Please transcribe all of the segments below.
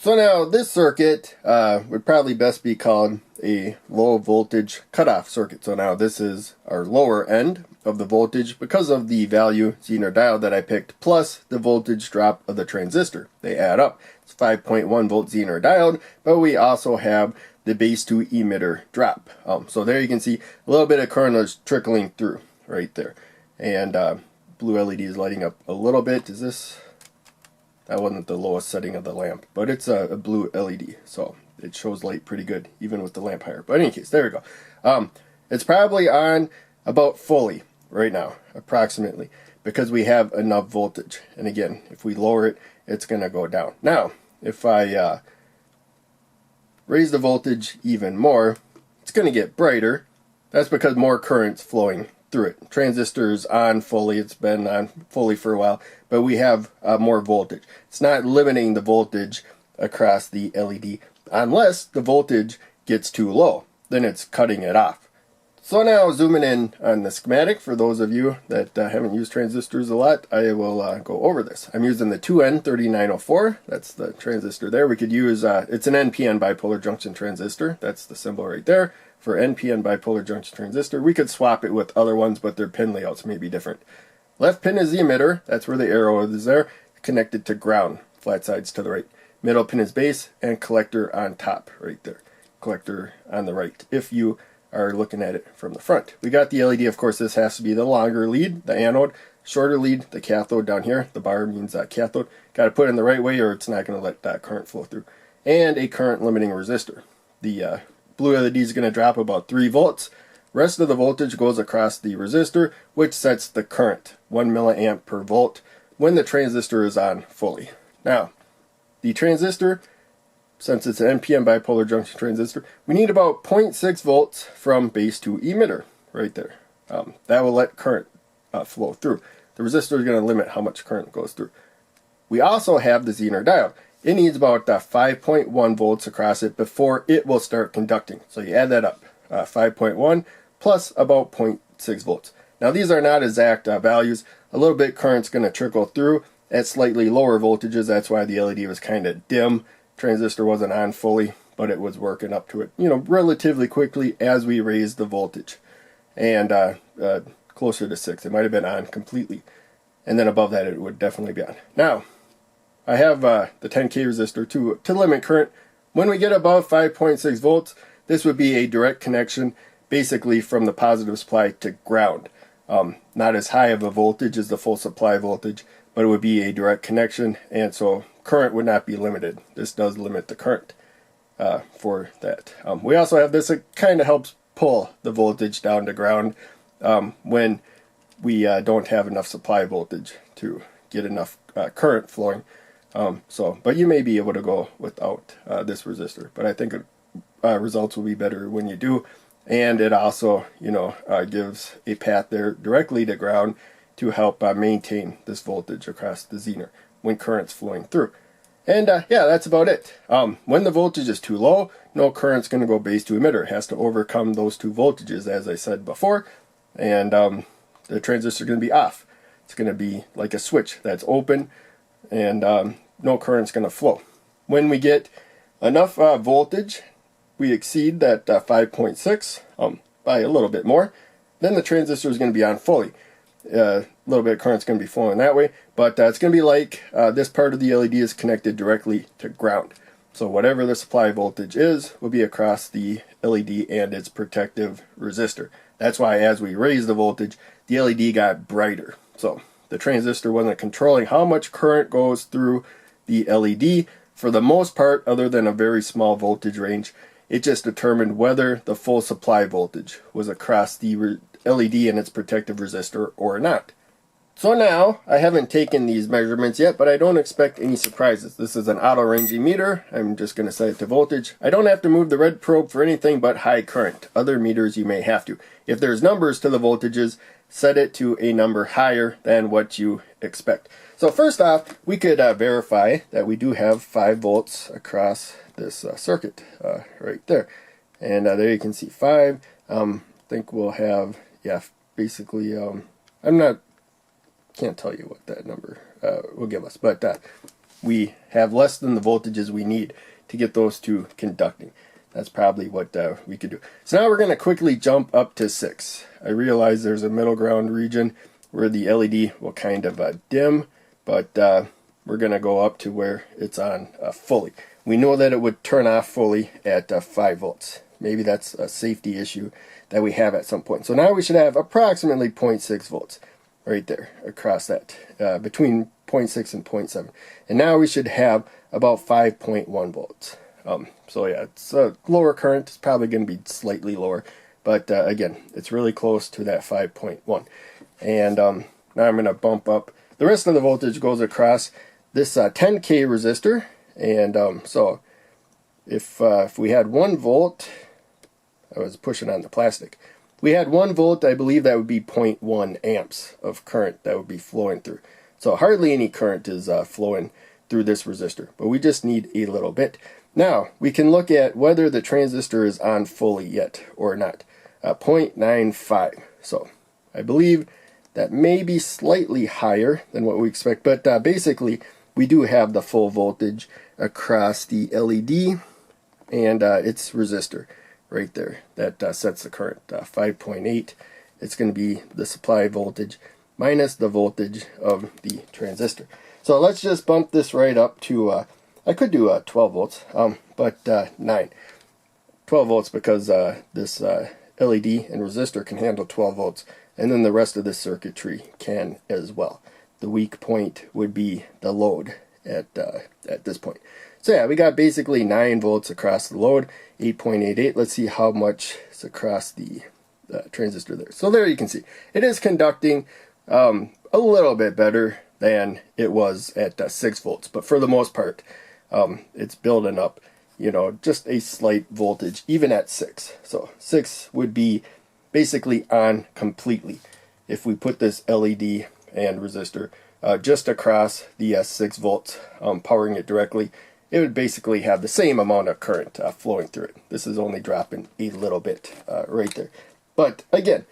So now this circuit would probably best be called a low voltage cutoff circuit. So now this is our lower end of the voltage because of the value zener diode that I picked plus the voltage drop of the transistor. They add up. It's 5.1 volt zener diode, but we also have the base to emitter drop. So there you can see a little bit of current is trickling through right there. And blue LED is lighting up a little bit. Is this... That wasn't the lowest setting of the lamp, but it's a blue LED, so it shows light pretty good, even with the lamp higher. But in any case, there we go. It's probably on about fully right now, approximately, because we have enough voltage. And again, if we lower it, it's going to go down. Now, if I raise the voltage even more, it's going to get brighter. That's because more current's flowing through it. Transistor's on fully, it's been on fully for a while, but we have more voltage. It's not limiting the voltage across the LED unless the voltage gets too low, then it's cutting it off. So now zooming in on the schematic, for those of you that haven't used transistors a lot, I will go over this. I'm using the 2N3904, that's the transistor there. We could use, it's an NPN Bipolar Junction Transistor, that's the symbol right there. For NPN Bipolar Junction Transistor, we could swap it with other ones, but their pin layouts may be different. Left pin is the emitter, that's where the arrow is there, connected to ground, flat sides to the right. Middle pin is base, and collector on top, right there. Collector on the right, if you are looking at it from the front. We got the LED, of course, this has to be the longer lead, the anode, shorter lead, the cathode down here. The bar means cathode. Got to put it in the right way or it's not going to let that current flow through. And a current limiting resistor. The blue LED is going to drop about 3 volts. Rest of the voltage goes across the resistor, which sets the current, 1 milliamp per volt, when the transistor is on fully. Now, the transistor, since it's an NPN bipolar junction transistor, we need about 0.6 volts from base to emitter, right there. That will let current flow through. The resistor is going to limit how much current goes through. We also have the zener diode. It needs about 5.1 volts across it before it will start conducting. So you add that up, 5.1 plus about 0.6 volts. Now these are not exact values. A little bit current's going to trickle through at slightly lower voltages. That's why the LED was kind of dim. Transistor wasn't on fully, but it was working up to it, relatively quickly as we raised the voltage. And closer to 6. It might have been on completely. And then above that it would definitely be on. Now, I have the 10K resistor to limit current. When we get above 5.6 volts, this would be a direct connection basically from the positive supply to ground. Not as high of a voltage as the full supply voltage, but it would be a direct connection, and so current would not be limited. This does limit the current for that. We also have this, it kind of helps pull the voltage down to ground when we don't have enough supply voltage to get enough current flowing. But you may be able to go without this resistor, but I think results will be better when you do. And it also, gives a path there directly to ground to help maintain this voltage across the zener when current's flowing through. And yeah, that's about it. When the voltage is too low, no current's going to go base to emitter. It has to overcome those 2 voltages, as I said before, and the transistor is going to be off. It's going to be like a switch that's open, and no current's going to flow. When we get enough voltage, we exceed that 5.6 by a little bit more, then the transistor is going to be on fully. A little bit of current's going to be flowing that way, but it's going to be like this part of the LED is connected directly to ground. So whatever the supply voltage is will be across the LED and its protective resistor. That's why as we raise the voltage, the LED got brighter. So the transistor wasn't controlling how much current goes through the LED for the most part, other than a very small voltage range. It just determined whether the full supply voltage was across the LED and its protective resistor or not. So now, I haven't taken these measurements yet, but I don't expect any surprises. This is an auto-ranging meter. I'm just going to set it to voltage. I don't have to move the red probe for anything but high current. Other meters you may have to. If there's numbers to the voltages, set it to a number higher than what you expect. So first off, we could verify that we do have 5 volts across this circuit right there. And there you can see 5. I think we'll have, yeah, basically, can't tell you what that number will give us, but we have less than the voltages we need to get those two conducting. That's probably what we could do. So now we're going to quickly jump up to 6. I realize there's a middle ground region where the LED will kind of dim, but we're going to go up to where it's on fully. We know that it would turn off fully at 5 volts. Maybe that's a safety issue that we have at some point. So now we should have approximately 0.6 volts right there across that, between 0.6 and 0.7. And now we should have about 5.1 volts. So yeah, it's a lower current. It's probably going to be slightly lower, but again, it's really close to that 5.1. And now I'm going to bump up. The rest of the voltage goes across this 10K resistor. And so if we had 1 volt, I was pushing on the plastic. If we had 1 volt, I believe that would be 0.1 amps of current that would be flowing through. So hardly any current is flowing through this resistor, but we just need a little bit. Now, we can look at whether the transistor is on fully yet or not. 0.95. So, I believe that may be slightly higher than what we expect, but basically, we do have the full voltage across the LED and its resistor right there. That sets the current. 5.8. It's going to be the supply voltage minus the voltage of the transistor. So, let's just bump this right up to... I could do 12 volts, but 9. 12 volts because this LED and resistor can handle 12 volts, and then the rest of this circuitry can as well. The weak point would be the load at this point. So yeah, we got basically 9 volts across the load, 8.88. Let's see how much is across the transistor there. So there you can see, it is conducting a little bit better than it was at 6 volts, but for the most part, it's building up, you know, just a slight voltage, even at 6. So 6 would be basically on completely if we put this LED and resistor just across the 6 volts, powering it directly. It would basically have the same amount of current flowing through it. This is only dropping a little bit right there. But again,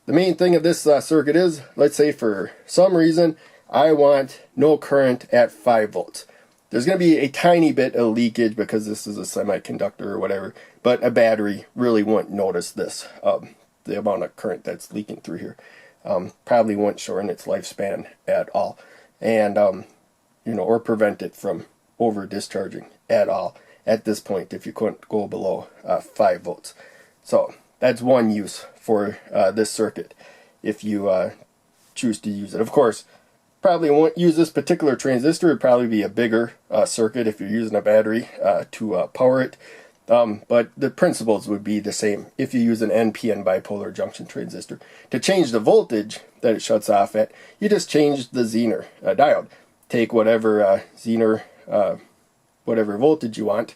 the main thing of this circuit is, let's say for some reason, I want no current at 5 volts. There's going to be a tiny bit of leakage because this is a semiconductor or whatever, but a battery really won't notice this, the amount of current that's leaking through here. Probably won't shorten its lifespan at all, and you know, or prevent it from over discharging at all at this point if you couldn't go below 5 volts. So that's one use for this circuit if you choose to use it. Of course, probably won't use this particular transistor. It'd probably be a bigger circuit if you're using a battery to power it. But the principles would be the same if you use an NPN Bipolar Junction Transistor. To change the voltage that it shuts off at, you just change the zener diode. Take whatever zener, whatever voltage you want,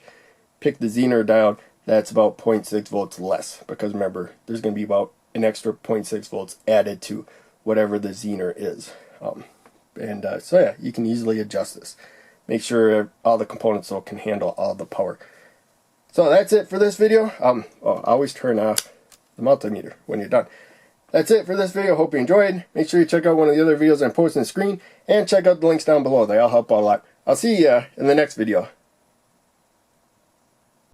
pick the zener diode that's about 0.6 volts less, because remember, there's going to be about an extra 0.6 volts added to whatever the zener is. So yeah, you can easily adjust this. Make sure all the components though can handle all the power. So that's it for this video. Always turn off the multimeter when you're done. That's it for this video. Hope you enjoyed. Make sure you check out one of the other videos I'm posting on the screen, and check out the links down below. They all help out a lot. I'll see you in the next video.